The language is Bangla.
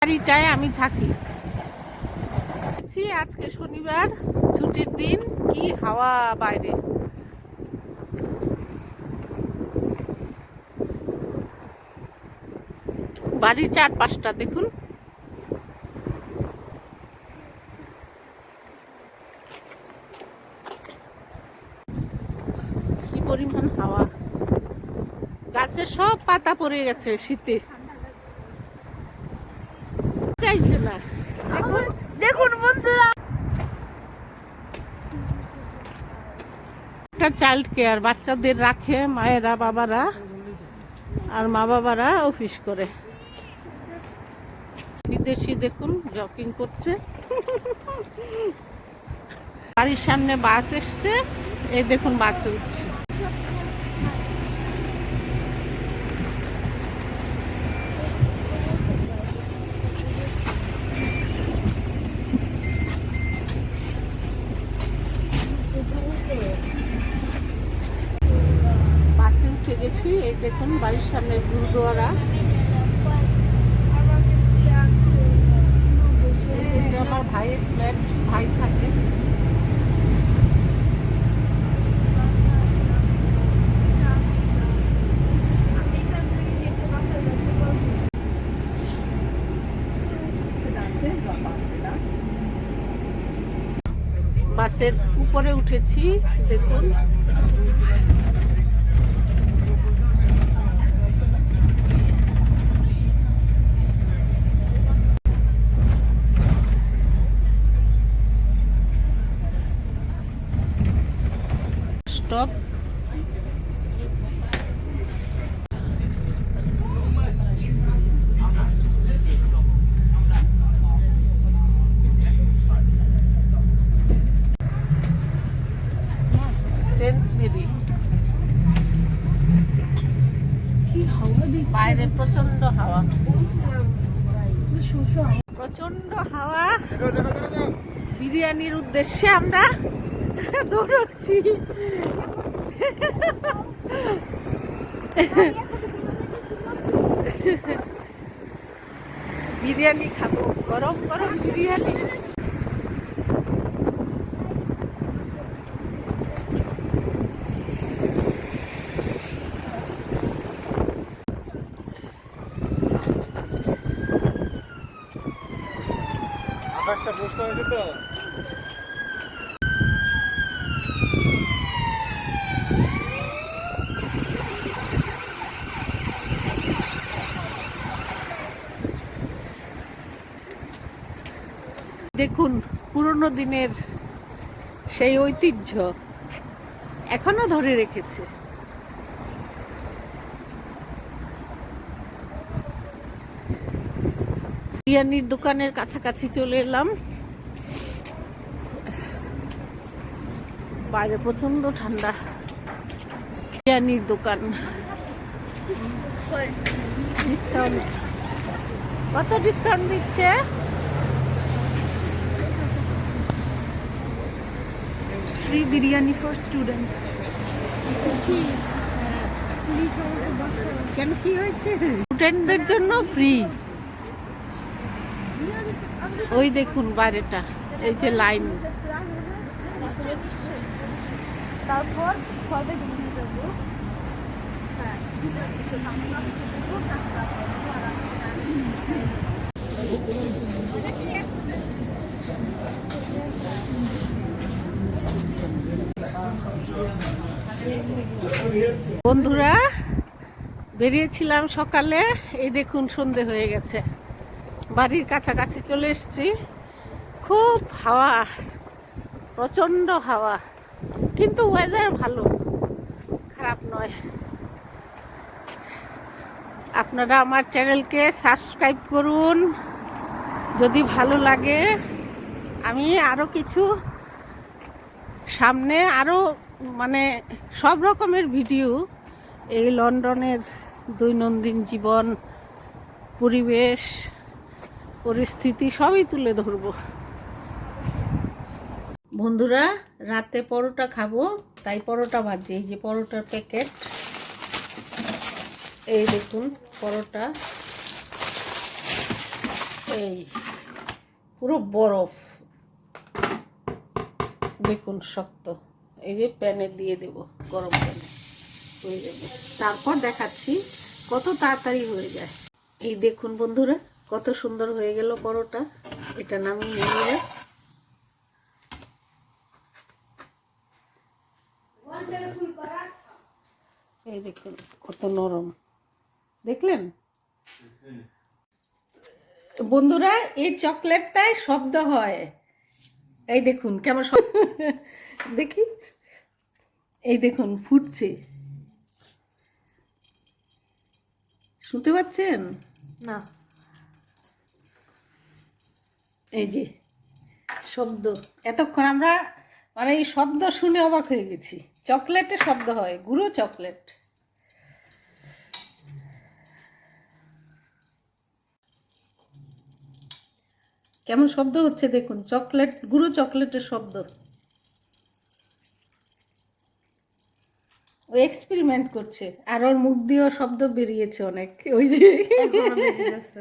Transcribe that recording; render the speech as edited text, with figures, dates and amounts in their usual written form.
বাড়িটায় আমি থাকি। আজকে শনিবার, ছুটির দিন। কি হাওয়া বাইরে! বাড়ির চারপাশটা দেখুন। কি পরিমাণ হাওয়া! গাছের সব পাতা পড়ে গেছে শীতে, চাইছে না। দেখুন দেখুন বন্ধুরা, একটা চাইল্ড কেয়ার, বাচ্চাদের রাখে মায়েরা, বাবারা, আর মা বাবারা অফিস করে। বিদেশি দেখুন জগিং করছে। বাড়ির সামনে বাস এসছে, এই দেখুন বাসে উঠছে। বাসে উঠে গেছি, এই দেখুন বাড়ির সামনে গুরুদুয়ারা। আমার ভাইয়ের ফ্ল্যাট, ভাই থাকে। বাসের উপরে উঠেছি, দেখুন। স্টপ। সেন্সবেরি। কি হাওয়া! বাইরে প্রচন্ড হাওয়া, প্রচন্ড হাওয়া। বিরিয়ানির উদ্দেশ্যে আমরা দৌড়চ্ছি। বিরিয়ানি খাবো, গরম গরম বিরিয়ানি। আকাশটা পরিষ্কার হয়েছে তো? দেখুন পুরনো দিনের সেই ঐতিহ্য এখনো ধরে রেখেছে। বিরিয়ানির দোকানের কাছাকাছি চলে এলাম। বাইরে প্রচন্ড ঠান্ডা। বিরিয়ানির দোকান, ডিসকাউন্ট। কত ডিসকাউন্ট দিচ্ছে? Free biryani for students. কেন, কি হয়েছে? স্টুডেন্টদের জন্য ফ্রি। ওই দেখুন বাইরেটা, এই যে লাইন। তারপর সবে দিয়ে দেবো। বন্ধুরা, বেরিয়েছিলাম সকালে, এই দেখুন সন্ধে হয়ে গেছে। বাড়ির কাছাকাছি চলে এসেছি। খুব হাওয়া, প্রচন্ড হাওয়া, কিন্তু ওয়েদার ভালো, খারাপ নয়। আপনারা আমার চ্যানেলকে সাবস্ক্রাইব করুন যদি ভালো লাগে। আমি আরও কিছু সামনে আরও মানে সব রকমের ভিডিও, এই লন্ডনের দৈনন্দিন জীবন, পরিবেশ, পরিস্থিতি সবই তুলে ধরব। বন্ধুরা, রাতে পরোটা খাবো, তাই পরোটা ভাজি। এই যে পরোটার প্যাকেট, এই দেখুন পরোটা। এই পুরো বরফ, দেখুন শক্ত। এই যে প্যানে দিয়ে দেব, গরম প্যানে হয়ে যাবে। তারপর দেখাচ্ছি কত তাড়াতাড়ি হয়ে যায়। এই দেখুন বন্ধুরা, কত সুন্দর হয়ে গেল পরোটা। এটা নামিয়ে নিয়ে এই দেখুন কত নরম, দেখলেন বন্ধুরা? এই চকলেটটায় শব্দ হয়, এই দেখুন কেমন দেখি, এই দেখুন ফুটছে, শুনতে পাচ্ছেন? না, এই যে শব্দ, এতক্ষণ আমরা মানে এই শব্দ শুনে অবাক হয়ে গেছি। চকলেটের শব্দ হয়, গুঁড়ো চকলেট। কেমন শব্দ হচ্ছে দেখুন, চকলেট, গুঁড়ো চকলেটের শব্দ। ও এক্সপেরিমেন্ট করছে, আর ওর মুখ দিয়েও শব্দ বেরিয়েছে অনেক, ওই যে এখনো বেজে গেছে।